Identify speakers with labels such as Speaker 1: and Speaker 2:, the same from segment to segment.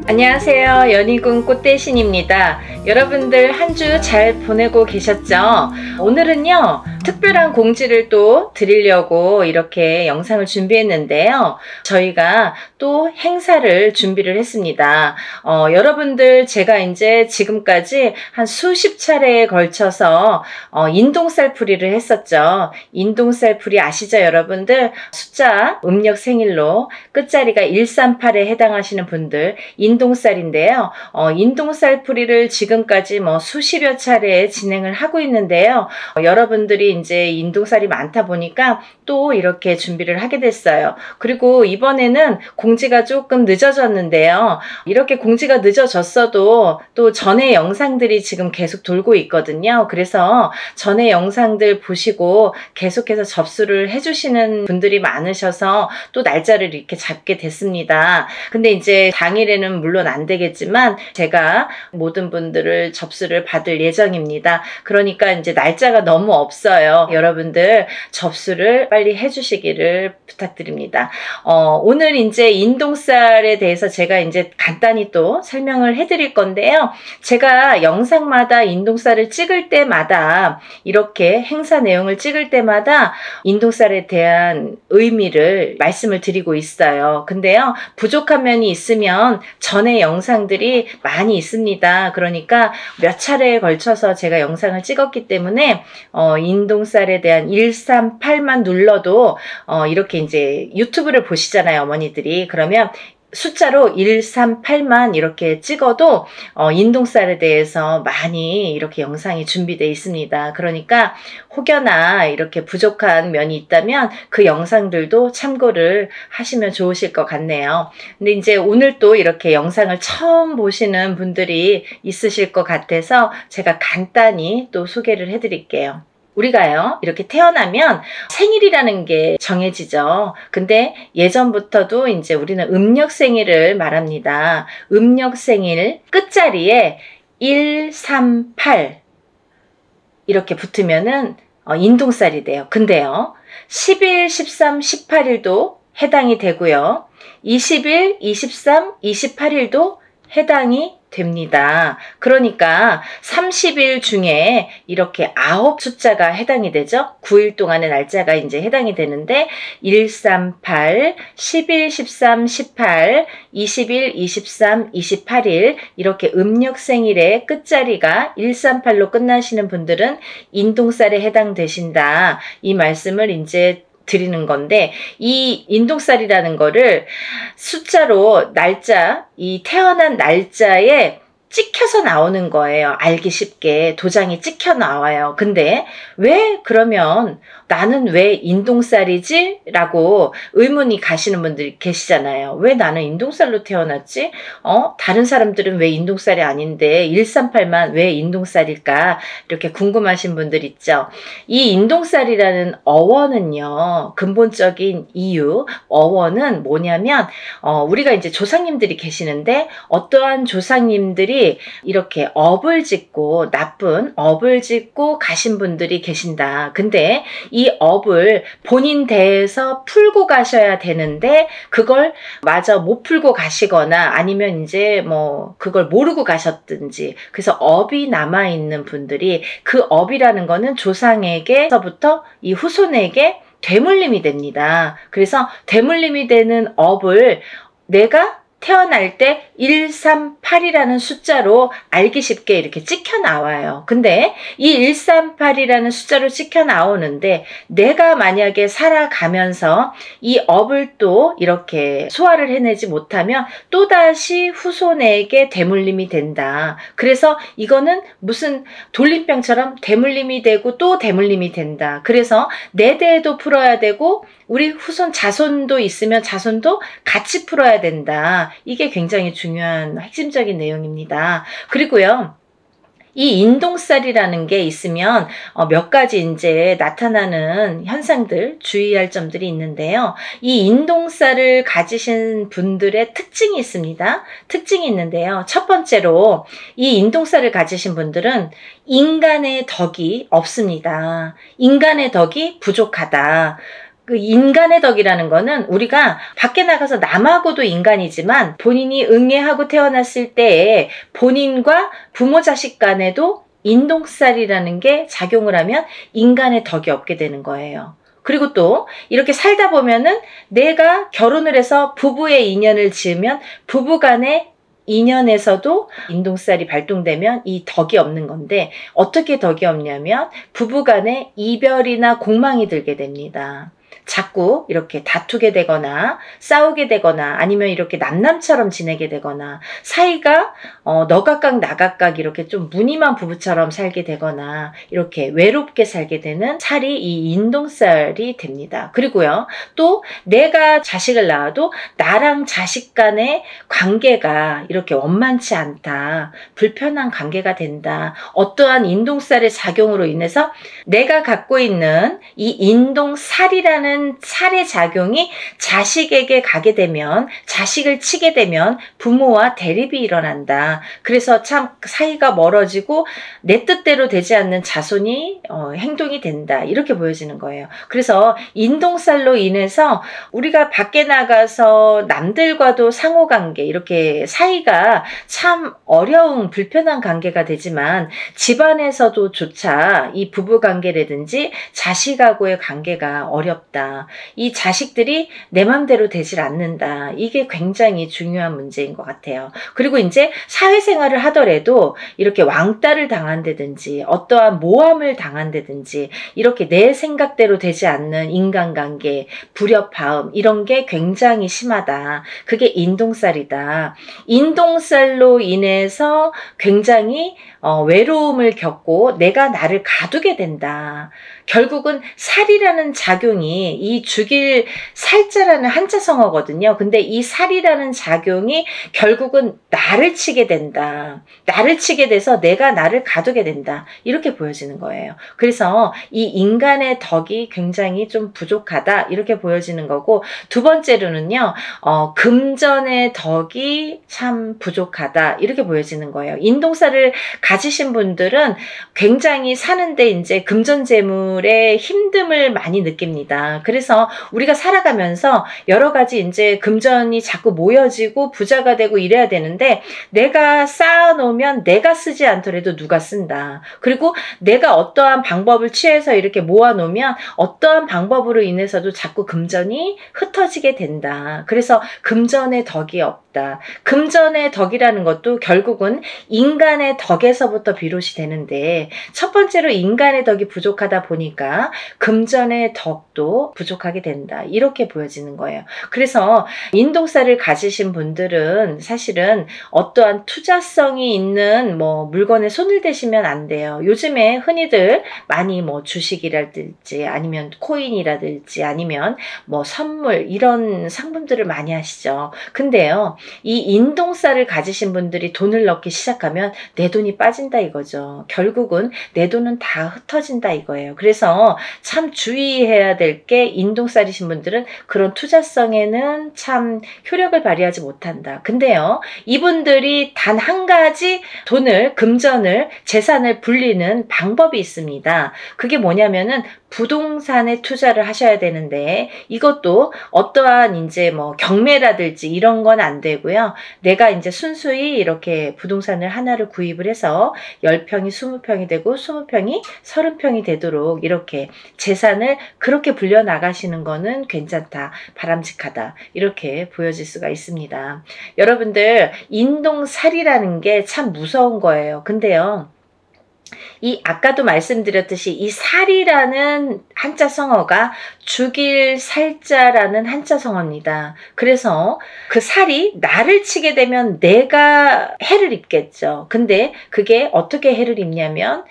Speaker 1: 안녕하세요. 연희군 꽃대신입니다. 여러분들 한 주 잘 보내고 계셨죠? 오늘은요, 특별한 공지를 또 드리려고 이렇게 영상을 준비했는데요. 저희가 또 행사를 준비를 했습니다. 여러분들 제가 이제 지금까지 한 수십 차례에 걸쳐서 인동살풀이를 했었죠. 인동살풀이 아시죠, 여러분들? 숫자 음력 생일로 끝자리가 138에 해당하시는 분들 인동살인데요. 인동살풀이를 지금까지 수십여 차례 진행을 하고 있는데요. 여러분들이 이제 인동살이 많다 보니까 또 이렇게 준비를 하게 됐어요. 그리고 이번에는 공지가 조금 늦어졌는데요. 이렇게 공지가 늦어졌어도 또 전에 영상들이 지금 계속 돌고 있거든요. 그래서 전에 영상들 보시고 계속해서 접수를 해주시는 분들이 많으셔서 또 날짜를 이렇게 잡게 됐습니다. 근데 이제 당일에는 물론 안 되겠지만 제가 모든 분들을 접수를 받을 예정입니다. 그러니까 이제 날짜가 너무 없어요. 여러분들 접수를 빨리 해주시기를 부탁드립니다. 오늘 이제 인동살에 대해서 제가 이제 간단히 또 설명을 해드릴 건데요. 제가 영상마다 인동살을 찍을 때마다 이렇게 행사 내용을 찍을 때마다 인동살에 대한 의미를 말씀을 드리고 있어요. 근데요, 부족한 면이 있으면 전에 영상들이 많이 있습니다. 그러니까 몇 차례에 걸쳐서 제가 영상을 찍었기 때문에 인동살에 대한 138만 눌러도 이렇게 이제 유튜브를 보시잖아요, 어머니들이. 그러면 숫자로 138만 이렇게 찍어도 인동살에 대해서 많이 이렇게 영상이 준비되어 있습니다. 그러니까 혹여나 이렇게 부족한 면이 있다면 그 영상들도 참고를 하시면 좋으실 것 같네요. 근데 이제 오늘 또 이렇게 영상을 처음 보시는 분들이 있으실 것 같아서 제가 간단히 또 소개를 해드릴게요. 우리가요, 이렇게 태어나면 생일이라는 게 정해지죠. 근데 예전부터도 이제 우리는 음력 생일을 말합니다. 음력 생일 끝자리에 138 이렇게 붙으면은 인동살이 돼요. 근데요, 10일, 13, 18일도 해당이 되고요. 20일, 23, 28일도 해당이 됩니다. 그러니까 30일 중에 이렇게 9 숫자가 해당이 되죠. 9일 동안의 날짜가 이제 해당이 되는데 138, 11, 13, 18, 20일, 23, 28일 이렇게 음력 생일의 끝자리가 138로 끝나시는 분들은 인동살에 해당되신다. 이 말씀을 이제 드리는 건데, 이 인동살이라는 거를 숫자로 날짜, 이 태어난 날짜에 찍혀서 나오는 거예요. 알기 쉽게 도장이 찍혀 나와요. 근데 왜 그러면 나는 왜 인동살이지? 라고 의문이 가시는 분들이 계시잖아요. 왜 나는 인동살로 태어났지? 다른 사람들은 왜 인동살이 아닌데 138만 왜 인동살일까? 이렇게 궁금하신 분들 있죠. 이 인동살이라는 어원은요, 근본적인 이유, 어원은 뭐냐면 우리가 이제 조상님들이 계시는데 어떠한 조상님들이 이렇게 업을 짓고 나쁜 업을 짓고 가신 분들이 계신다. 근데 이 업을 본인 대에서 풀고 가셔야 되는데 그걸 마저 못 풀고 가시거나 아니면 이제 그걸 모르고 가셨든지, 그래서 업이 남아있는 분들이 그 업이라는 거는 조상에게서부터 이 후손에게 되물림이 됩니다. 그래서 되물림이 되는 업을 내가 태어날 때 138이라는 숫자로 알기 쉽게 이렇게 찍혀 나와요. 근데 이 138이라는 숫자로 찍혀 나오는데 내가 만약에 살아가면서 이 업을 또 이렇게 소화를 해내지 못하면 또다시 후손에게 되물림이 된다. 그래서 이거는 무슨 돌림병처럼 되물림이 되고 또 되물림이 된다. 그래서 내 대에도 풀어야 되고 우리 후손 자손도 있으면 자손도 같이 풀어야 된다. 이게 굉장히 중요한 핵심적인 내용입니다. 그리고요, 이 인동살이라는 게 있으면 몇 가지 이제 나타나는 현상들, 주의할 점들이 있는데요. 이 인동살을 가지신 분들의 특징이 있습니다. 특징이 있는데요. 첫 번째로 이 인동살을 가지신 분들은 인간의 덕이 없습니다. 인간의 덕이 부족하다. 그 인간의 덕이라는 거는 우리가 밖에 나가서 남하고도 인간이지만 본인이 응애하고 태어났을 때에 본인과 부모 자식 간에도 인동살이라는 게 작용을 하면 인간의 덕이 없게 되는 거예요. 그리고 또 이렇게 살다 보면은 내가 결혼을 해서 부부의 인연을 지으면 부부간의 인연에서도 인동살이 발동되면 이 덕이 없는 건데, 어떻게 덕이 없냐면 부부간에 이별이나 공망이 들게 됩니다. 자꾸 이렇게 다투게 되거나 싸우게 되거나 아니면 이렇게 남남처럼 지내게 되거나 사이가 너 각각 나 각각 이렇게 좀 무늬만 부부처럼 살게 되거나 이렇게 외롭게 살게 되는 살이 이 인동살이 됩니다. 그리고요, 또 내가 자식을 낳아도 나랑 자식 간의 관계가 이렇게 원만치 않다, 불편한 관계가 된다, 어떠한 인동살의 작용으로 인해서 내가 갖고 있는 이 인동살이라는 살의 작용이 자식에게 가게 되면, 자식을 치게 되면 부모와 대립이 일어난다. 그래서 참 사이가 멀어지고 내 뜻대로 되지 않는 자손이 행동이 된다, 이렇게 보여지는 거예요. 그래서 인동살로 인해서 우리가 밖에 나가서 남들과도 상호관계, 이렇게 사이가 참 어려운 불편한 관계가 되지만 집안에서도 조차 이 부부관계라든지 자식하고의 관계가 어렵다, 이 자식들이 내 맘대로 되질 않는다, 이게 굉장히 중요한 문제인 것 같아요. 그리고 이제 사회생활을 하더라도 이렇게 왕따를 당한다든지 어떠한 모함을 당한다든지 이렇게 내 생각대로 되지 않는 인간관계, 불협화음, 이런 게 굉장히 심하다. 그게 인동살이다. 인동살로 인해서 굉장히 외로움을 겪고 내가 나를 가두게 된다. 결국은 살이라는 작용이, 이 죽일 살자라는 한자성어거든요. 근데 이 살이라는 작용이 결국은 나를 치게 된다. 나를 치게 돼서 내가 나를 가두게 된다, 이렇게 보여지는 거예요. 그래서 이 인간의 덕이 굉장히 좀 부족하다, 이렇게 보여지는 거고, 두 번째로는요, 금전의 덕이 참 부족하다, 이렇게 보여지는 거예요. 인동살을 가지신 분들은 굉장히 사는데 이제 금전재물의 힘듦을 많이 느낍니다. 그래서 우리가 살아가면서 여러 가지 이제 금전이 자꾸 모여지고 부자가 되고 이래야 되는데, 내가 쌓아놓으면 내가 쓰지 않더라도 누가 쓴다. 그리고 내가 어떠한 방법을 취해서 이렇게 모아놓으면 어떠한 방법으로 인해서도 자꾸 금전이 흩어지게 된다. 그래서 금전의 덕이 없다. 금전의 덕이라는 것도 결국은 인간의 덕에서부터 비롯이 되는데, 첫 번째로 인간의 덕이 부족하다 보니까 금전의 덕도 부족하게 된다, 이렇게 보여지는 거예요. 그래서 인동살을 가지신 분들은 사실은 어떠한 투자성이 있는 물건에 손을 대시면 안 돼요. 요즘에 흔히들 많이 주식이라든지 아니면 코인이라든지 아니면 선물, 이런 상품들을 많이 하시죠. 근데요, 이 인동살을 가지신 분들이 돈을 넣기 시작하면 내 돈이 빠진다 이거죠. 결국은 내 돈은 다 흩어진다 이거예요. 그래서 참 주의해야 될 게, 인동살이신 분들은 그런 투자성에는 참 효력을 발휘하지 못한다. 근데요, 이분들이 단 한 가지 돈을, 금전을, 재산을 불리는 방법이 있습니다. 그게 뭐냐면은 부동산에 투자를 하셔야 되는데, 이것도 어떠한 이제 경매라든지 이런 건 안 되고요. 내가 이제 순수히 이렇게 부동산을 하나를 구입을 해서 10평이 20평이 되고 20평이 30평이 되도록 이렇게 재산을 그렇게 불려 나가시는 거는 괜찮다, 바람직하다, 이렇게 보여질 수가 있습니다. 여러분들, 인동살이라는 게 참 무서운 거예요. 근데요, 이 아까도 말씀드렸듯이 이 살이라는 한자 성어가 죽일 살자라는 한자 성어입니다. 그래서 그 살이 나를 치게 되면 내가 해를 입겠죠. 근데 그게 어떻게 해를 입냐면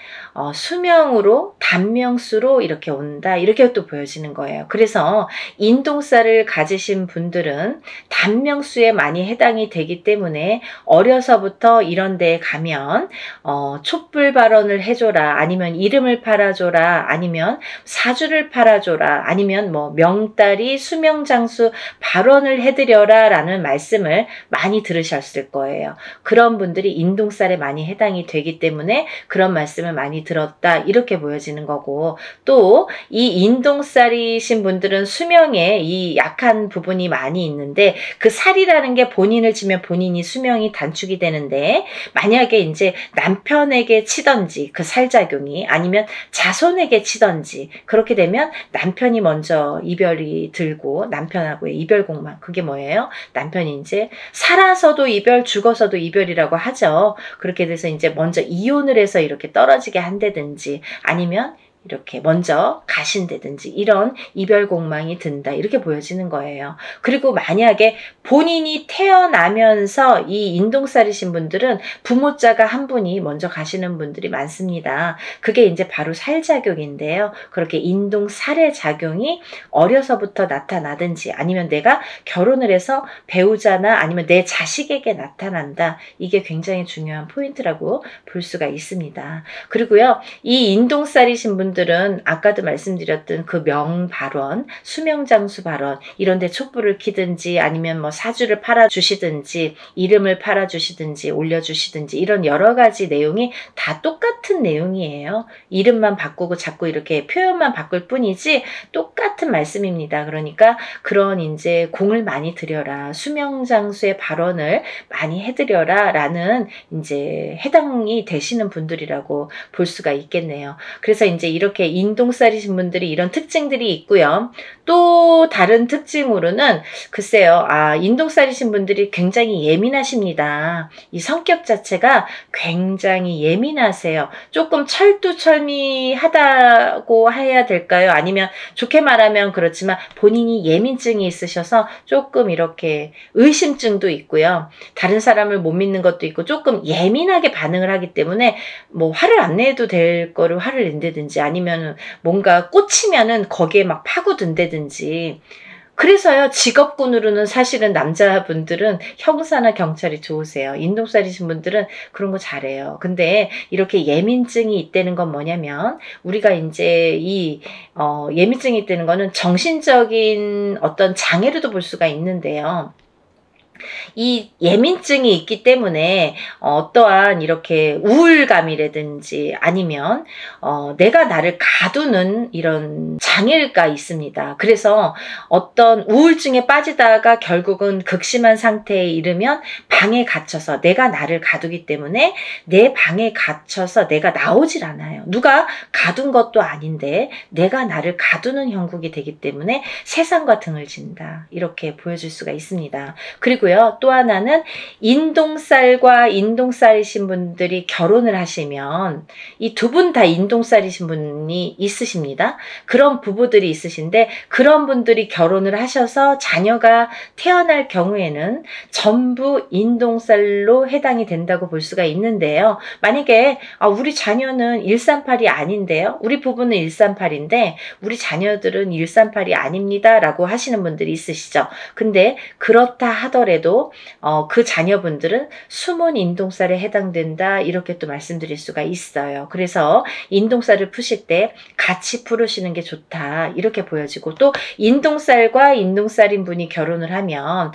Speaker 1: 수명으로, 단명수로 이렇게 온다, 이렇게 또 보여지는 거예요. 그래서 인동살을 가지신 분들은 단명수에 많이 해당이 되기 때문에 어려서부터 이런 데에 가면 촛불 발언을 해줘라, 아니면 이름을 팔아줘라, 아니면 사주를 팔아줘라, 아니면 뭐 명다리 수명장수 발언을 해드려라 라는 말씀을 많이 들으셨을 거예요. 그런 분들이 인동살에 많이 해당이 되기 때문에 그런 말씀을 많이 들었다, 이렇게 보여지는 거고, 또 이 인동살이신 분들은 수명에 이 약한 부분이 많이 있는데, 그 살이라는 게 본인을 치면 본인이 수명이 단축이 되는데, 만약에 이제 남편에게 치던지 그 살작용이, 아니면 자손에게 치던지, 그렇게 되면 남편이 먼저 이별이 들고, 남편하고의 이별공망, 그게 뭐예요? 남편이 이제 살아서도 이별, 죽어서도 이별이라고 하죠. 그렇게 돼서 이제 먼저 이혼을 해서 이렇게 떨어지게 한다든지, 아니면 이렇게 먼저 가신다든지, 이런 이별 공망이 든다, 이렇게 보여지는 거예요. 그리고 만약에 본인이 태어나면서 이 인동살이신 분들은 부모자가 한 분이 먼저 가시는 분들이 많습니다. 그게 이제 바로 살작용인데요. 그렇게 인동살의 작용이 어려서부터 나타나든지, 아니면 내가 결혼을 해서 배우자나 아니면 내 자식에게 나타난다, 이게 굉장히 중요한 포인트라고 볼 수가 있습니다. 그리고요, 이 인동살이신 분들은 아까도 말씀드렸던 그 명발언, 수명장수 발언, 이런 데 촛불을 켜든지, 아니면 뭐 사주를 팔아주시든지, 이름을 팔아주시든지, 올려주시든지, 이런 여러 가지 내용이 다 똑같은 내용이에요. 이름만 바꾸고 자꾸 이렇게 표현만 바꿀 뿐이지 똑같은 말씀입니다. 그러니까 그런 이제 공을 많이 들여라, 수명장수의 발언을 많이 해드려라 라는 이제 해당이 되시는 분들이라고 볼 수가 있겠네요. 그래서 이제 이렇게 인동살이신 분들이 이런 특징들이 있고요. 또 다른 특징으로는 글쎄요, 인동살이신 분들이 굉장히 예민하십니다. 이 성격 자체가 굉장히 예민하세요. 조금 철두철미하다고 해야 될까요? 아니면 좋게 말하면 그렇지만 본인이 예민증이 있으셔서 조금 이렇게 의심증도 있고요. 다른 사람을 못 믿는 것도 있고, 조금 예민하게 반응을 하기 때문에 뭐 화를 안 내도 될 거를 화를 낸다든지, 아니면 뭔가 꽂히면은 거기에 막 파고든다든지. 그래서요, 직업군으로는 사실은 남자분들은 형사나 경찰이 좋으세요. 인동살이신 분들은 그런 거 잘해요. 근데 이렇게 예민증이 있다는 건 뭐냐면, 우리가 이제 예민증이 있다는 거는 정신적인 어떤 장애로도 볼 수가 있는데요. 이 예민증이 있기 때문에 어떠한 이렇게 우울감이라든지, 아니면 내가 나를 가두는 이런 장애가 있습니다. 그래서 어떤 우울증에 빠지다가 결국은 극심한 상태에 이르면 방에 갇혀서 내가 나를 가두기 때문에 내 방에 갇혀서 내가 나오질 않아요. 누가 가둔 것도 아닌데 내가 나를 가두는 형국이 되기 때문에 세상과 등을 진다, 이렇게 보여줄 수가 있습니다. 그리고요, 또 하나는 인동살과 인동살이신 분들이 결혼을 하시면, 이 두 분 다 인동살이신 분이 있으십니다. 그런 부부들이 있으신데, 그런 분들이 결혼을 하셔서 자녀가 태어날 경우에는 전부 인동살로 해당이 된다고 볼 수가 있는데요. 만약에 우리 자녀는 138이 아닌데요, 우리 부부는 138인데 우리 자녀들은 138이 아닙니다 라고 하시는 분들이 있으시죠. 근데 그렇다 하더라도 그 자녀분들은 숨은 인동살에 해당된다, 이렇게 또 말씀드릴 수가 있어요. 그래서 인동살을 푸실 때 같이 풀으시는 게 좋다, 이렇게 보여지고, 또 인동살과 인동살인 분이 결혼을 하면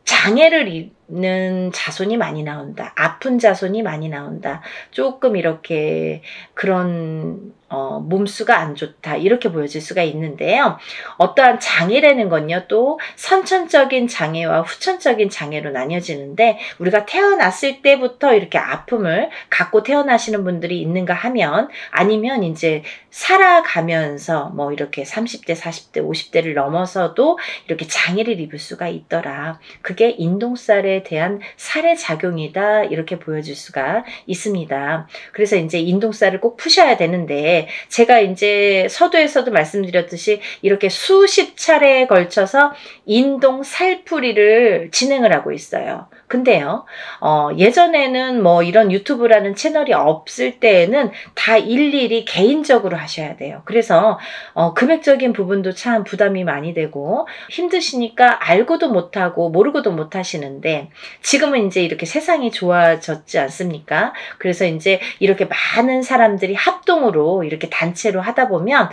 Speaker 1: 장애를 는 자손이 많이 나온다, 아픈 자손이 많이 나온다, 조금 이렇게 그런 몸수가 안 좋다, 이렇게 보여질 수가 있는데요. 어떠한 장애라는 건요, 또 선천적인 장애와 후천적인 장애로 나뉘어지는데, 우리가 태어났을 때부터 이렇게 아픔을 갖고 태어나시는 분들이 있는가 하면, 아니면 이제 살아가면서 뭐 이렇게 30대, 40대, 50대를 넘어서도 이렇게 장애를 입을 수가 있더라. 그게 인동살에 대한 살의 작용이다, 이렇게 보여줄 수가 있습니다. 그래서 이제 인동살을 꼭 푸셔야 되는데, 제가 이제 서두에서도 말씀드렸듯이 이렇게 수십 차례에 걸쳐서 인동살풀이를 진행을 하고 있어요. 근데요, 예전에는 뭐 이런 유튜브라는 채널이 없을 때에는 다 일일이 개인적으로 하셔야 돼요. 그래서 금액적인 부분도 참 부담이 많이 되고 힘드시니까 알고도 못하고 모르고도 못하시는데, 있는데 지금은 이제 이렇게 세상이 좋아졌지 않습니까? 그래서 이제 이렇게 많은 사람들이 합동으로 이렇게 단체로 하다 보면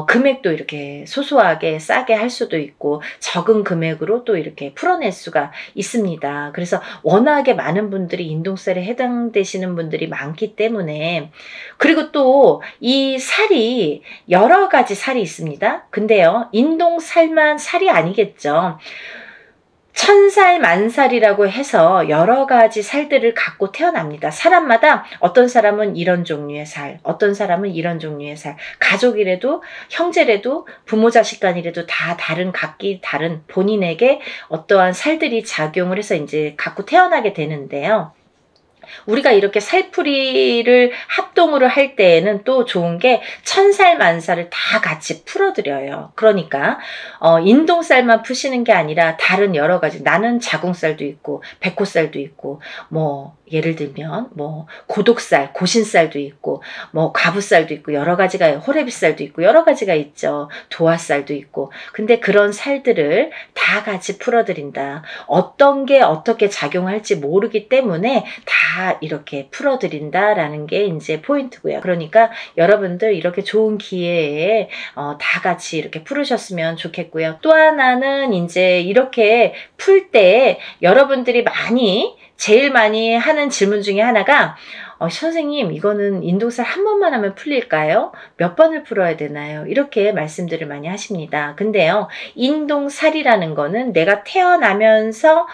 Speaker 1: 금액도 이렇게 소소하게 싸게 할 수도 있고 적은 금액으로 또 이렇게 풀어낼 수가 있습니다. 그래서 워낙에 많은 분들이 인동살에 해당되시는 분들이 많기 때문에, 그리고 또 이 살이 여러 가지 살이 있습니다. 근데요, 인동살만 살이 아니겠죠. 천살 만살이라고 해서 여러 가지 살들을 갖고 태어납니다. 사람마다 어떤 사람은 이런 종류의 살, 어떤 사람은 이런 종류의 살, 가족이라도 형제라도 부모 자식 간이라도 다 각기 다른 본인에게 어떠한 살들이 작용을 해서 이제 갖고 태어나게 되는데요. 우리가 이렇게 살풀이를 합동으로 할 때에는 또 좋은 게 천살 만살을 다 같이 풀어드려요. 그러니까 인동살만 푸시는 게 아니라 다른 여러 가지, 나는 자궁살도 있고 백호살도 있고 뭐 예를 들면 뭐 고독살, 고신살도 있고 뭐 과부살도 있고 여러 가지가, 호래비살도 있고 여러 가지가 있죠. 도화살도 있고. 근데 그런 살들을 다 같이 풀어드린다. 어떤 게 어떻게 작용할지 모르기 때문에 다 이렇게 풀어드린다라는 게 이제 포인트고요. 그러니까 여러분들 이렇게 좋은 기회에 다 같이 이렇게 풀으셨으면 좋겠고요. 또 하나는 이제 이렇게 풀 때 여러분들이 제일 많이 하는 질문 중에 하나가 선생님, 이거는 인동살 한 번만 하면 풀릴까요? 몇 번을 풀어야 되나요? 이렇게 말씀들을 많이 하십니다. 근데요, 인동살이라는 거는 내가 태어나면서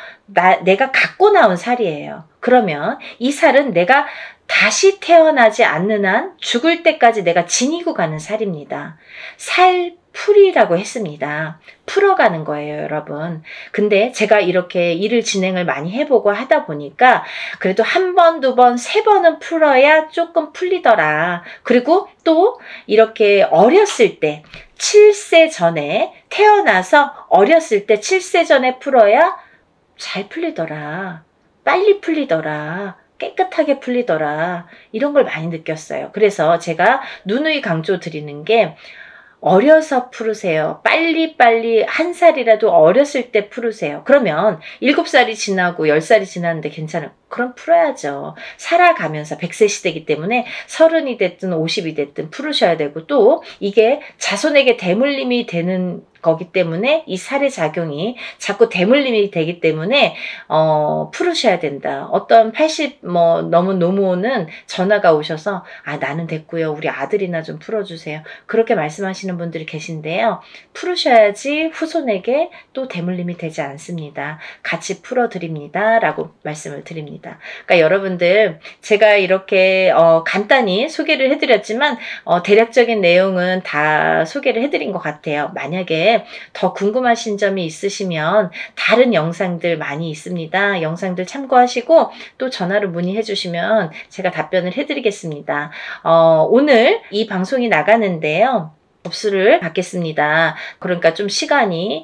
Speaker 1: 내가 갖고 나온 살이에요. 그러면 이 살은 내가 다시 태어나지 않는 한 죽을 때까지 내가 지니고 가는 살입니다. 살풀이라고 했습니다. 풀어가는 거예요, 여러분. 근데 제가 이렇게 일을 진행을 많이 해보고 하다 보니까 그래도 한 번, 두 번, 세 번은 풀어야 조금 풀리더라. 그리고 또 이렇게 어렸을 때 7세 전에 태어나서 어렸을 때 7세 전에 풀어야 잘 풀리더라. 빨리 풀리더라. 깨끗하게 풀리더라. 이런 걸 많이 느꼈어요. 그래서 제가 누누이 강조 드리는 게 어려서 풀으세요. 빨리빨리 한 살이라도 어렸을 때 풀으세요. 그러면 7살이 지나고 10살이 지났는데 괜찮아요. 그럼 풀어야죠. 살아가면서 100세 시대이기 때문에 30이 됐든 50이 됐든 풀으셔야 되고, 또 이게 자손에게 대물림이 되는 거기 때문에 이 살의 작용이 자꾸 대물림이 되기 때문에 풀으셔야 된다. 어떤 80 넘은 노모는 전화가 오셔서 나는 됐고요. 우리 아들이나 좀 풀어주세요. 그렇게 말씀하시는 분들이 계신데요. 풀으셔야지 후손에게 또 대물림이 되지 않습니다. 같이 풀어드립니다. 라고 말씀을 드립니다. 그러니까 여러분들, 제가 이렇게 간단히 소개를 해드렸지만 대략적인 내용은 다 소개를 해드린 것 같아요. 만약에 더 궁금하신 점이 있으시면 다른 영상들 많이 있습니다. 영상들 참고하시고 또 전화로 문의해 주시면 제가 답변을 해드리겠습니다. 오늘 이 방송이 나가는데요. 접수를 받겠습니다. 그러니까 좀 시간이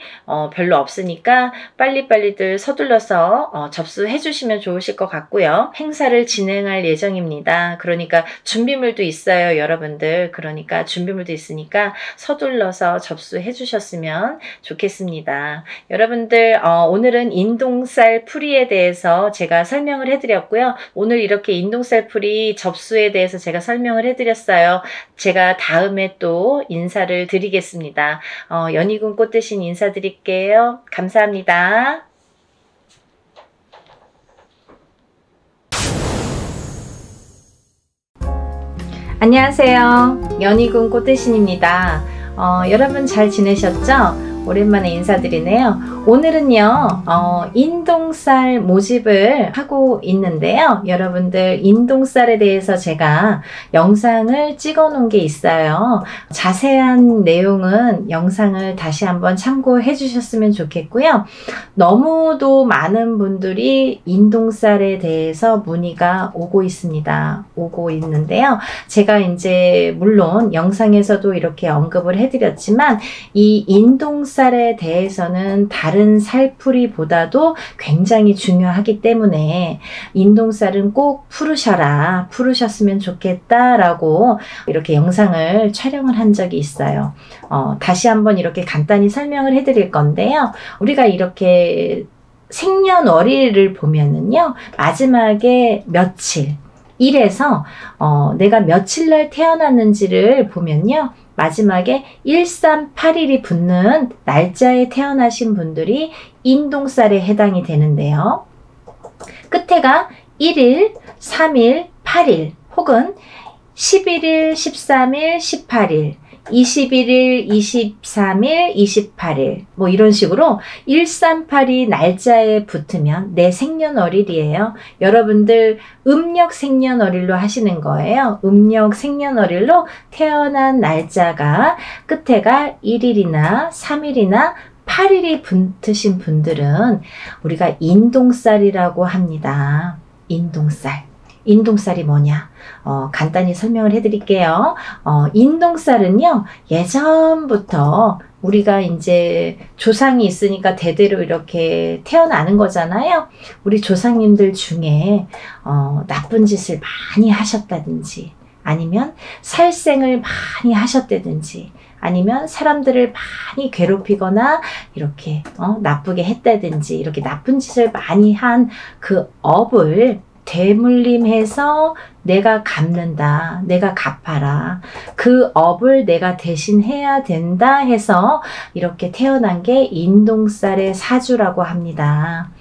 Speaker 1: 별로 없으니까 빨리빨리들 서둘러서 접수해 주시면 좋으실 것 같고요. 행사를 진행할 예정입니다. 그러니까 준비물도 있어요, 여러분들. 그러니까 준비물도 있으니까 서둘러서 접수해 주셨으면 좋겠습니다. 여러분들, 오늘은 인동살 풀이에 대해서 제가 설명을 해드렸고요. 오늘 이렇게 인동살 풀이 접수에 대해서 제가 설명을 해드렸어요. 제가 다음에 또 인사를 드리겠습니다. 연희군 꽃대신 인사드릴게요. 감사합니다. 안녕하세요. 연희군 꽃대신입니다. 여러분 잘 지내셨죠? 오랜만에 인사드리네요. 오늘은요, 인동살 모집을 하고 있는데요. 여러분들, 인동살에 대해서 제가 영상을 찍어 놓은 게 있어요. 자세한 내용은 영상을 다시 한번 참고해 주셨으면 좋겠고요. 너무도 많은 분들이 인동살에 대해서 문의가 오고 있는데요. 제가 이제 물론 영상에서도 이렇게 언급을 해드렸지만 이 인동살에 대해서는 다른 살풀이보다도 굉장히 중요하기 때문에 인동살은 꼭 풀으셨으면 좋겠다라고 이렇게 영상을 촬영을 한 적이 있어요. 다시 한번 이렇게 간단히 설명을 해드릴 건데요. 우리가 이렇게 생년월일을 보면은요, 마지막에 며칠, 일에서 내가 며칠 날 태어났는지를 보면요, 마지막에 1381이 붙는 날짜에 태어나신 분들이 인동살에 해당이 되는데요. 끝에가 1일, 3일, 8일 혹은 11일, 13일, 18일, 21일, 23일, 28일 뭐 이런 식으로 1382 날짜에 붙으면 내 생년월일이에요. 여러분들 음력 생년월일로 하시는 거예요. 음력 생년월일로 태어난 날짜가 끝에가 1일이나 3일이나 8일이 붙으신 분들은 우리가 인동살이라고 합니다. 인동살. 인동살이 뭐냐? 간단히 설명을 해드릴게요. 인동살은요, 예전부터 우리가 이제 조상이 있으니까 대대로 이렇게 태어나는 거잖아요. 우리 조상님들 중에 나쁜 짓을 많이 하셨다든지, 아니면 살생을 많이 하셨다든지, 아니면 사람들을 많이 괴롭히거나 이렇게 나쁘게 했다든지, 이렇게 나쁜 짓을 많이 한 그 업을 대물림해서 내가 갚는다, 내가 갚아라, 그 업을 내가 대신 해야 된다 해서 이렇게 태어난 게 인동살의 사주라고 합니다.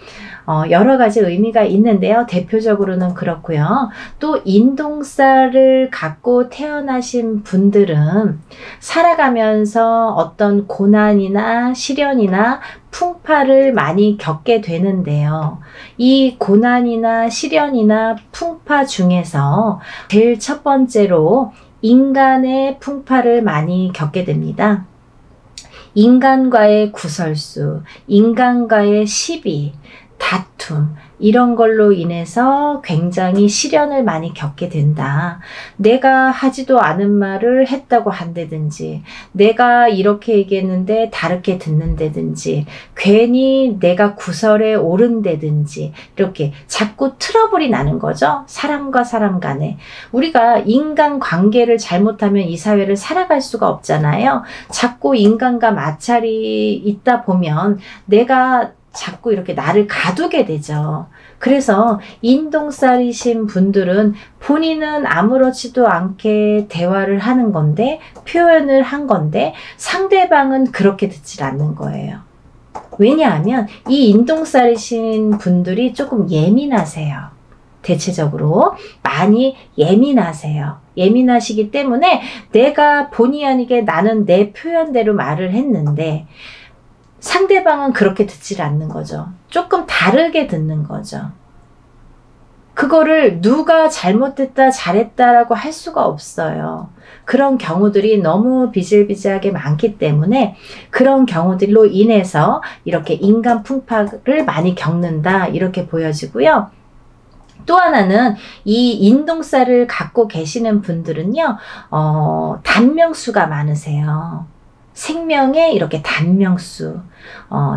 Speaker 1: 여러 가지 의미가 있는데요. 대표적으로는 그렇고요. 또 인동살을 갖고 태어나신 분들은 살아가면서 어떤 고난이나 시련이나 풍파를 많이 겪게 되는데요. 이 고난이나 시련이나 풍파 중에서 제일 첫 번째로 인간의 풍파를 많이 겪게 됩니다. 인간과의 구설수, 인간과의 시비, 다툼, 이런 걸로 인해서 굉장히 시련을 많이 겪게 된다. 내가 하지도 않은 말을 했다고 한다든지, 내가 이렇게 얘기했는데 다르게 듣는다든지, 괜히 내가 구설에 오른다든지, 이렇게 자꾸 트러블이 나는 거죠. 사람과 사람 간에. 우리가 인간 관계를 잘못하면 이 사회를 살아갈 수가 없잖아요. 자꾸 인간과 마찰이 있다 보면 내가 자꾸 이렇게 나를 가두게 되죠. 그래서 인동살이신 분들은 본인은 아무렇지도 않게 대화를 하는 건데, 표현을 한 건데 상대방은 그렇게 듣질 않는 거예요. 왜냐하면 이 인동살이신 분들이 조금 예민하세요. 대체적으로 많이 예민하세요. 예민하시기 때문에 내가 본의 아니게 나는 내 표현대로 말을 했는데 상대방은 그렇게 듣질 않는 거죠. 조금 다르게 듣는 거죠. 그거를 누가 잘못했다 잘했다라고 할 수가 없어요. 그런 경우들이 너무 비일비재하게 많기 때문에 그런 경우들로 인해서 이렇게 인간 풍파를 많이 겪는다, 이렇게 보여지고요. 또 하나는 이 인동살을 갖고 계시는 분들은요, 단명수가 많으세요. 생명에 이렇게 단명수,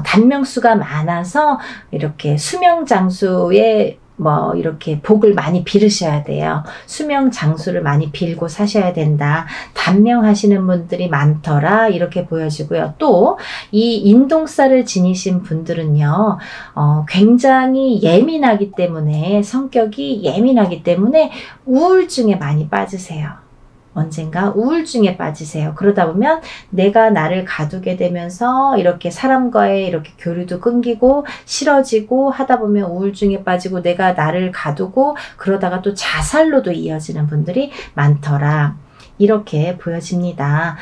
Speaker 1: 단명수가 많아서 이렇게 수명장수에 뭐 이렇게 복을 많이 빌으셔야 돼요. 수명장수를 많이 빌고 사셔야 된다. 단명하시는 분들이 많더라, 이렇게 보여지고요. 또 이 인동살을 지니신 분들은요, 굉장히 예민하기 때문에, 성격이 예민하기 때문에 우울증에 많이 빠지세요. 언젠가 우울증에 빠지세요. 그러다 보면 내가 나를 가두게 되면서 이렇게 사람과의 이렇게 교류도 끊기고 싫어지고 하다 보면 우울증에 빠지고 내가 나를 가두고 그러다가 또 자살로도 이어지는 분들이 많더라, 이렇게 보여집니다.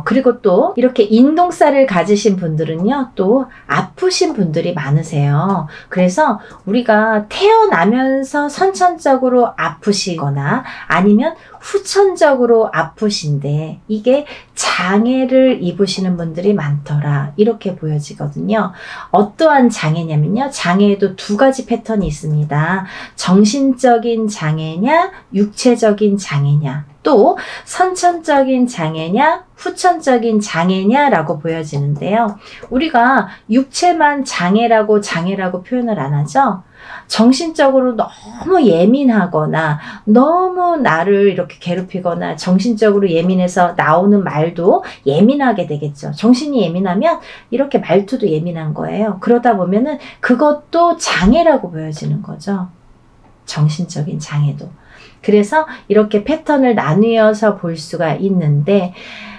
Speaker 1: 그리고 또 이렇게 인동살을 가지신 분들은요, 또 아프신 분들이 많으세요. 그래서 우리가 태어나면서 선천적으로 아프시거나 아니면 후천적으로 아프신데 이게 장애를 입으시는 분들이 많더라, 이렇게 보여지거든요. 어떠한 장애냐면요, 장애에도 두 가지 패턴이 있습니다. 정신적인 장애냐, 육체적인 장애냐, 또 선천적인 장애냐 후천적인 장애냐라고 보여지는데요. 우리가 육체만 장애라고 표현을 안 하죠. 정신적으로 너무 예민하거나 너무 나를 이렇게 괴롭히거나 정신적으로 예민해서 나오는 말도 예민하게 되겠죠. 정신이 예민하면 이렇게 말투도 예민한 거예요. 그러다 보면은 그것도 장애라고 보여지는 거죠. 정신적인 장애도. 그래서 이렇게 패턴을 나누어서 볼 수가 있는데,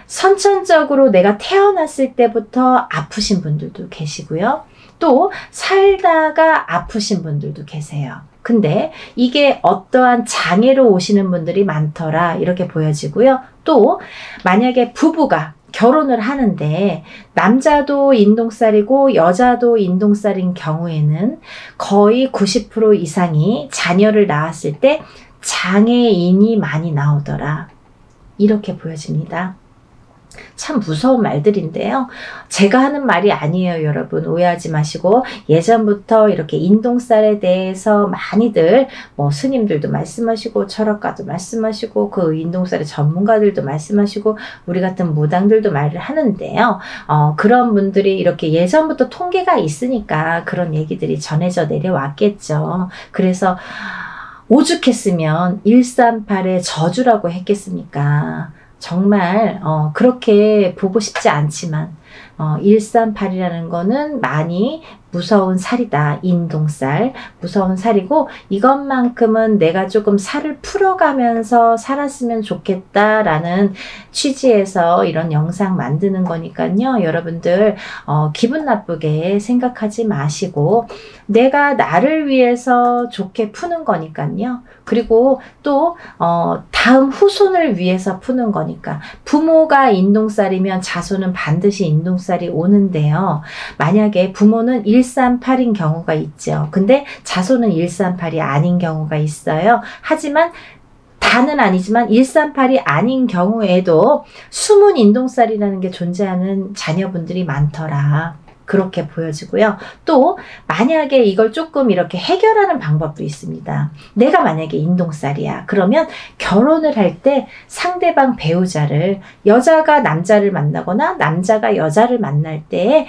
Speaker 1: 선천적으로 내가 태어났을 때부터 아프신 분들도 계시고요. 또 살다가 아프신 분들도 계세요. 근데 이게 어떠한 장애로 오시는 분들이 많더라 이렇게 보여지고요. 또 만약에 부부가 결혼을 하는데 남자도 인동살이고 여자도 인동살인 경우에는 거의 90% 이상이 자녀를 낳았을 때 장애인이 많이 나오더라 이렇게 보여집니다. 참 무서운 말들인데요. 제가 하는 말이 아니에요, 여러분. 오해하지 마시고, 예전부터 이렇게 인동살에 대해서 많이들 스님들도 말씀하시고 철학가도 말씀하시고 그 인동살의 전문가들도 말씀하시고 우리 같은 무당들도 말을 하는데요. 그런 분들이 이렇게 예전부터 통계가 있으니까 그런 얘기들이 전해져 내려왔겠죠. 그래서 오죽했으면 138의 저주라고 했겠습니까? 정말 그렇게 보고 싶지 않지만 138이라는 거는 많이 무서운 살이다. 인동살. 무서운 살이고 이것만큼은 내가 조금 살을 풀어가면서 살았으면 좋겠다라는 취지에서 이런 영상 만드는 거니까요. 여러분들 기분 나쁘게 생각하지 마시고 내가 나를 위해서 좋게 푸는 거니까요. 그리고 또 다음 후손을 위해서 푸는 거니까 부모가 인동살이면 자손은 반드시 인동살이 오는데요. 만약에 부모는 138인 경우가 있죠. 근데 자손은 138이 아닌 경우가 있어요. 하지만 다는 아니지만 138이 아닌 경우에도 숨은 인동살이라는 게 존재하는 자녀분들이 많더라. 그렇게 보여지고요. 또 만약에 이걸 조금 이렇게 해결하는 방법도 있습니다. 내가 만약에 인동살이야. 그러면 결혼을 할 때 상대방 배우자를 여자가 남자를 만나거나 남자가 여자를 만날 때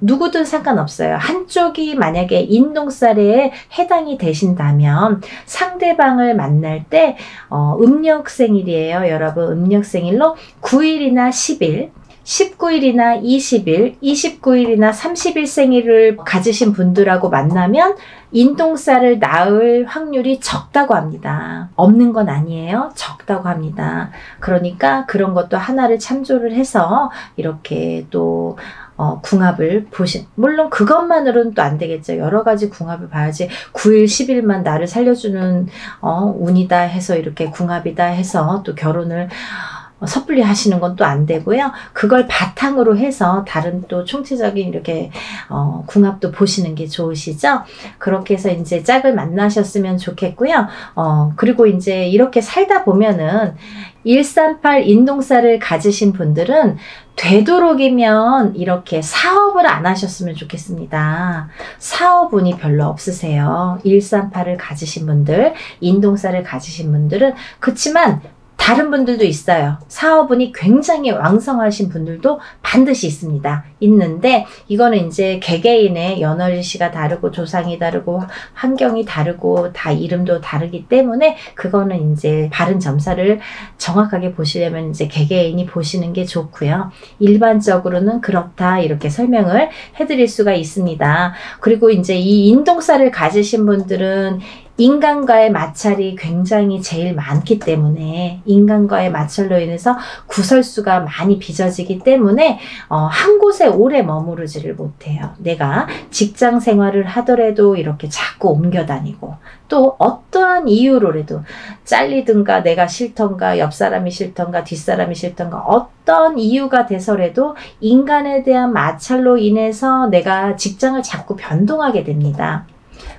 Speaker 1: 누구든 상관없어요. 한쪽이 만약에 인동살에 해당이 되신다면 상대방을 만날 때 음력생일이에요. 여러분 음력생일로 9일이나 10일 19일이나 20일, 29일이나 30일 생일을 가지신 분들하고 만나면 인동살을 낳을 확률이 적다고 합니다. 없는 건 아니에요. 적다고 합니다. 그러니까 그런 것도 하나를 참조를 해서 이렇게 또 궁합을 물론 그것만으로는 또 안 되겠죠. 여러 가지 궁합을 봐야지 9일, 10일만 나를 살려주는 운이다 해서 이렇게 궁합이다 해서 또 결혼을 섣불리 하시는 건 또 안 되고요. 그걸 바탕으로 해서 다른 또 총체적인 이렇게 궁합도 보시는 게 좋으시죠. 그렇게 해서 이제 짝을 만나셨으면 좋겠고요. 그리고 이제 이렇게 살다 보면은 138 인동살을 가지신 분들은 되도록이면 이렇게 사업을 안 하셨으면 좋겠습니다. 사업운이 별로 없으세요. 138을 가지신 분들, 인동살을 가지신 분들은. 그렇지만 다른 분들도 있어요. 사업운이 굉장히 왕성하신 분들도 반드시 있습니다. 있는데 이거는 이제 개개인의 연월일시가 다르고 조상이 다르고 환경이 다르고 다 이름도 다르기 때문에 그거는 이제 바른 점사를 정확하게 보시려면 이제 개개인이 보시는 게 좋고요. 일반적으로는 그렇다 이렇게 설명을 해드릴 수가 있습니다. 그리고 이제 이 인동살을 가지신 분들은 인간과의 마찰이 굉장히 제일 많기 때문에 인간과의 마찰로 인해서 구설수가 많이 빚어지기 때문에 한 곳에 오래 머무르지를 못해요. 내가 직장 생활을 하더라도 이렇게 자꾸 옮겨 다니고 또 어떠한 이유로라도 잘리든가 내가 싫던가 옆 사람이 싫던가 뒷사람이 싫던가 어떤 이유가 돼서라도 인간에 대한 마찰로 인해서 내가 직장을 자꾸 변동하게 됩니다.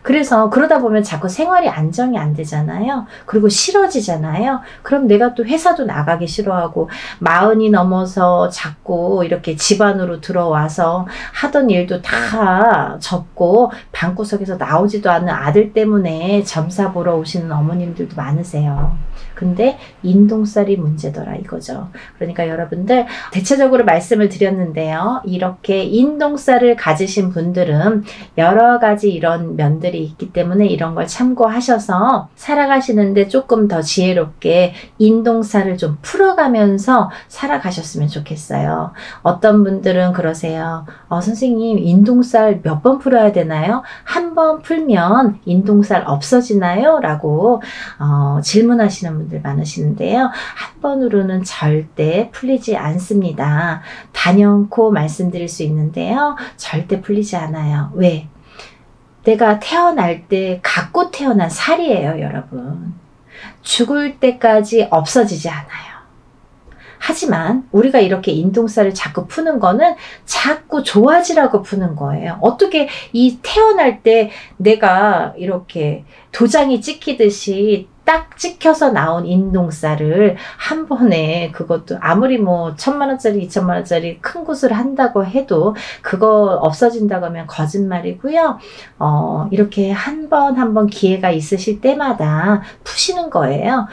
Speaker 1: 그래서 그러다 보면 자꾸 생활이 안정이 안 되잖아요. 그리고 싫어지잖아요. 그럼 내가 또 회사도 나가기 싫어하고 40이 넘어서 자꾸 이렇게 집안으로 들어와서 하던 일도 다 접고 방구석에서 나오지도 않는 아들 때문에 점사 보러 오시는 어머님들도 많으세요. 근데 인동살이 문제더라 이거죠. 그러니까 여러분들 대체적으로 말씀을 드렸는데요. 이렇게 인동살을 가지신 분들은 여러 가지 이런 면들이 있기 때문에 이런 걸 참고하셔서 살아가시는데 조금 더 지혜롭게 인동살을 좀 풀어가면서 살아가셨으면 좋겠어요. 어떤 분들은 그러세요. 선생님 인동살 몇 번 풀어야 되나요? 한 번 풀면 인동살 없어지나요? 라고 질문하시는 분들 많으시는데요. 한 번으로는 절대 풀리지 않습니다. 단연코 말씀드릴 수 있는데요. 절대 풀리지 않아요. 왜? 내가 태어날 때 갖고 태어난 살이에요, 여러분. 죽을 때까지 없어지지 않아요. 하지만 우리가 이렇게 인동살을 자꾸 푸는 거는 자꾸 좋아지라고 푸는 거예요. 어떻게 이 태어날 때 내가 이렇게 도장이 찍히듯이 딱 찍혀서 나온 인동살을 한 번에 그것도 아무리 뭐 1,000만원짜리 2,000만원짜리 큰 구슬을 한다고 해도 그거 없어진다고 하면 거짓말이고요. 이렇게 한 번 기회가 있으실 때마다 푸시는 거예요.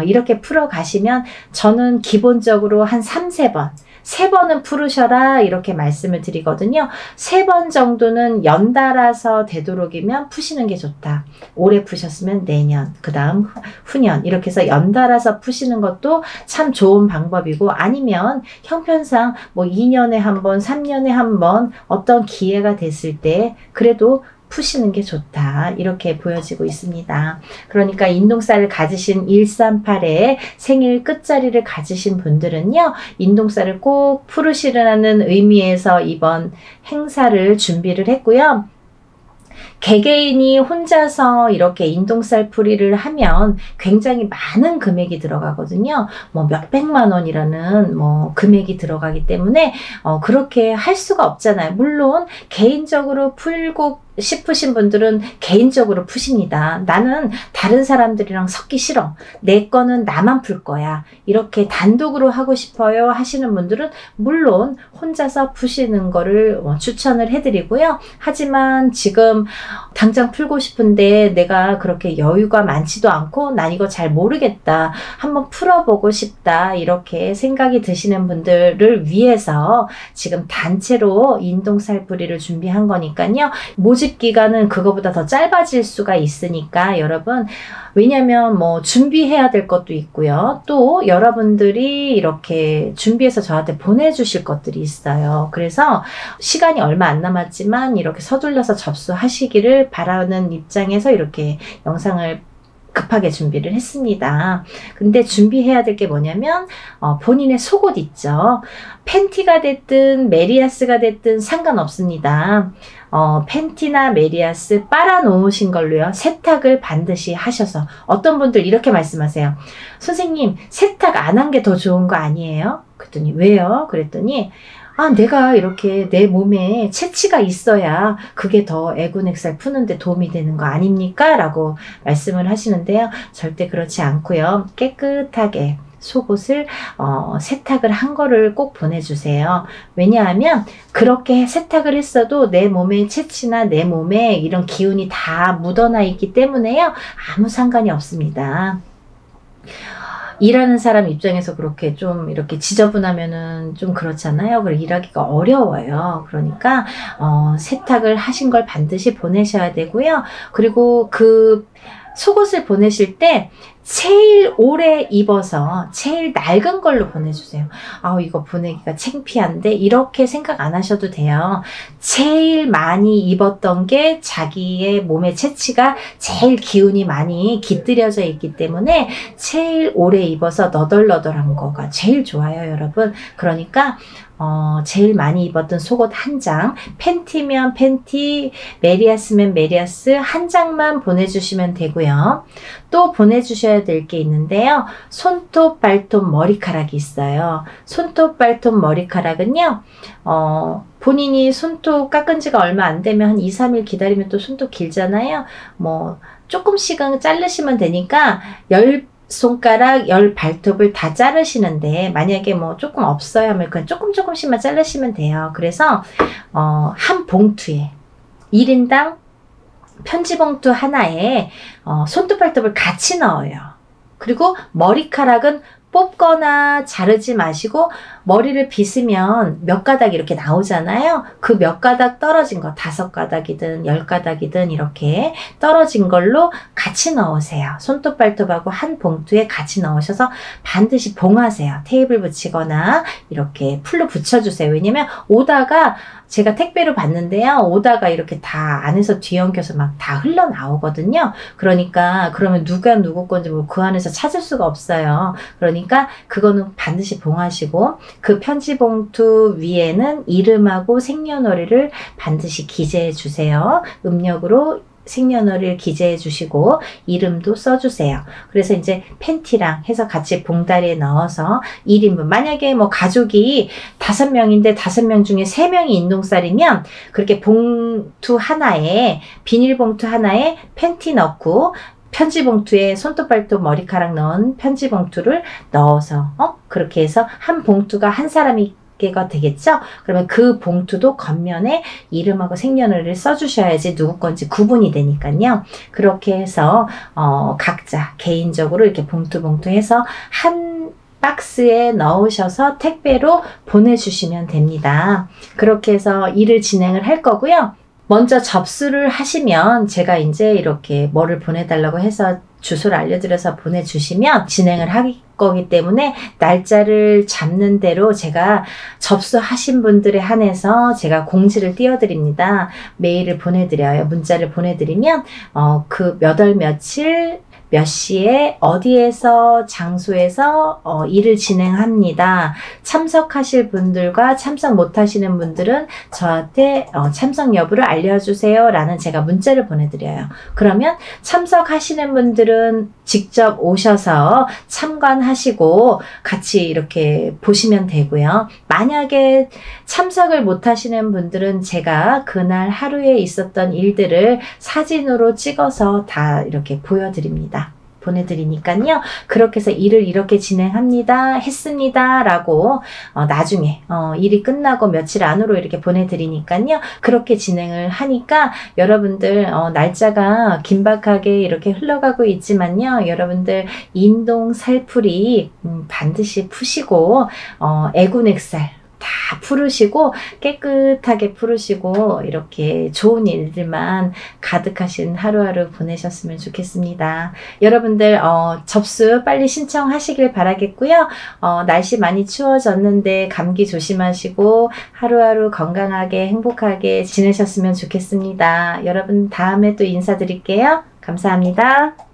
Speaker 1: 이렇게 풀어 가시면 저는 기본적으로 한 3-4번 3번은 풀으셔라 이렇게 말씀을 드리거든요. 3번 정도는 연달아서 되도록이면 푸시는 게 좋다. 올해 푸셨으면 내년, 그 다음 후년 이렇게 해서 연달아서 푸시는 것도 참 좋은 방법이고, 아니면 형편상 뭐 2년에 한 번, 3년에 한 번 어떤 기회가 됐을 때 그래도 푸시는 게 좋다 이렇게 보여지고 있습니다. 그러니까 인동살을 가지신 138의 생일 끝자리를 가지신 분들은요, 인동살을 꼭 풀으시라는 의미에서 이번 행사를 준비를 했고요. 개개인이 혼자서 이렇게 인동살 풀이를 하면 굉장히 많은 금액이 들어가거든요. 뭐 몇백만 원이라는 뭐 금액이 들어가기 때문에 그렇게 할 수가 없잖아요. 물론 개인적으로 풀고 싶으신 분들은 개인적으로 푸십니다. 나는 다른 사람들이랑 섞기 싫어. 내 거는 나만 풀 거야. 이렇게 단독으로 하고 싶어요 하시는 분들은 물론 혼자서 푸시는 거를 추천을 해드리고요. 하지만 지금 당장 풀고 싶은데 내가 그렇게 여유가 많지도 않고 난 이거 잘 모르겠다. 한번 풀어보고 싶다. 이렇게 생각이 드시는 분들을 위해서 지금 단체로 인동살 풀이를 준비한 거니까요. 모집 기간은 그거보다 더 짧아질 수가 있으니까 여러분, 왜냐면 뭐 준비해야 될 것도 있고요. 또 여러분들이 이렇게 준비해서 저한테 보내주실 것들이 있어요. 그래서 시간이 얼마 안 남았지만 이렇게 서둘러서 접수하시기를 바라는 입장에서 이렇게 영상을 급하게 준비를 했습니다. 근데 준비해야 될 게 뭐냐면 본인의 속옷 있죠. 팬티가 됐든 메리아스가 됐든 상관없습니다. 팬티나 메리아스 빨아 놓으신 걸로요. 세탁을 반드시 하셔서, 어떤 분들 이렇게 말씀하세요. 선생님 세탁 안 한 게 더 좋은 거 아니에요? 그랬더니 왜요? 그랬더니 내가 이렇게 내 몸에 채취가 있어야 그게 더 애군액살 푸는데 도움이 되는 거 아닙니까? 라고 말씀을 하시는데요. 절대 그렇지 않고요. 깨끗하게 속옷을 세탁을 한 거를 꼭 보내주세요. 왜냐하면 그렇게 세탁을 했어도 내 몸의 채취나 내 몸에 이런 기운이 다 묻어나 있기 때문에요. 아무 상관이 없습니다. 일하는 사람 입장에서 그렇게 좀 이렇게 지저분하면은 좀 그렇잖아요. 그리고 일하기가 어려워요. 그러니까 세탁을 하신 걸 반드시 보내셔야 되고요. 그리고 그 속옷을 보내실 때 제일 오래 입어서 제일 낡은 걸로 보내주세요. 이거 보내기가 창피한데 이렇게 생각 안 하셔도 돼요. 제일 많이 입었던 게 자기의 몸의 채취가 제일 기운이 많이 깃들여져 있기 때문에 제일 오래 입어서 너덜너덜한 거가 제일 좋아요, 여러분. 그러니까 제일 많이 입었던 속옷 한 장, 팬티면 팬티, 메리아스면 메리아스 한 장만 보내주시면 되고요. 또 보내주셔야 될 게 있는데요. 손톱, 발톱, 머리카락이 있어요. 손톱, 발톱, 머리카락은요. 본인이 손톱 깎은 지가 얼마 안 되면 한 2-3일 기다리면 또 손톱 길잖아요. 뭐 조금씩은 자르시면 되니까 10손가락 10발톱을 다 자르시는데, 만약에 뭐 조금 없어요 하면 그냥 조금씩만 자르시면 돼요. 그래서 한 봉투에 1인당 편지 봉투 하나에 손톱 발톱을 같이 넣어요. 그리고 머리카락은 뽑거나 자르지 마시고 머리를 빗으면 몇 가닥 이렇게 나오잖아요. 그 몇 가닥 떨어진 거 5가닥이든 10가닥이든 이렇게 떨어진 걸로 같이 넣으세요. 손톱 발톱하고 한 봉투에 같이 넣으셔서 반드시 봉하세요. 테이블 붙이거나 이렇게 풀로 붙여주세요. 왜냐면 오다가 제가 택배로 받는데요. 오다가 이렇게 다 안에서 뒤엉켜서 막 다 흘러나오거든요. 그러니까 그러면 누가 누구 건지 뭐 그 안에서 찾을 수가 없어요. 그러니까 그거는 반드시 봉하시고 그 편지 봉투 위에는 이름하고 생년월일을 반드시 기재해 주세요. 음력으로 생년월일 기재해 주시고 이름도 써주세요. 그래서 이제 팬티랑 해서 같이 봉다리에 넣어서 1인분, 만약에 뭐 가족이 5명인데 5명 중에 3명이 인동살이면 그렇게 봉투 하나에, 비닐봉투 하나에 팬티 넣고 편지 봉투에 손톱 발톱 머리카락 넣은 편지 봉투를 넣어서 그렇게 해서 한 봉투가 한 사람이 개가 되겠죠? 그러면 그 봉투도 겉면에 이름하고 생년월일을 써주셔야지 누구 건지 구분이 되니까요. 그렇게 해서 각자 개인적으로 이렇게 봉투 해서 한 박스에 넣으셔서 택배로 보내주시면 됩니다. 그렇게 해서 일을 진행을 할 거고요. 먼저 접수를 하시면 제가 이제 이렇게 뭐를 보내달라고 해서 주소를 알려드려서 보내주시면 진행을 할 거기 때문에 날짜를 잡는 대로 제가 접수하신 분들에 한해서 제가 공지를 띄워드립니다. 메일을 보내드려요. 문자를 보내드리면 그 몇 월 며칠 몇 시에 어디에서 장소에서 일을 진행합니다. 참석하실 분들과 참석 못하시는 분들은 저한테 참석 여부를 알려주세요 라는 제가 문자를 보내드려요. 그러면 참석하시는 분들은 직접 오셔서 참관하시고 같이 이렇게 보시면 되고요. 만약에 참석을 못하시는 분들은 제가 그날 하루에 있었던 일들을 사진으로 찍어서 다 이렇게 보여드립니다. 보내드리니까요. 그렇게 해서 일을 이렇게 진행합니다. 했습니다. 라고 나중에 일이 끝나고 며칠 안으로 이렇게 보내드리니까요. 그렇게 진행을 하니까 여러분들 날짜가 긴박하게 이렇게 흘러가고 있지만요. 여러분들 인동 살풀이 반드시 푸시고 애군액살 다 풀으시고 깨끗하게 풀으시고 이렇게 좋은 일들만 가득하신 하루하루 보내셨으면 좋겠습니다. 여러분들 접수 빨리 신청하시길 바라겠고요. 날씨 많이 추워졌는데 감기 조심하시고 하루하루 건강하게 행복하게 지내셨으면 좋겠습니다. 여러분 다음에 또 인사드릴게요. 감사합니다.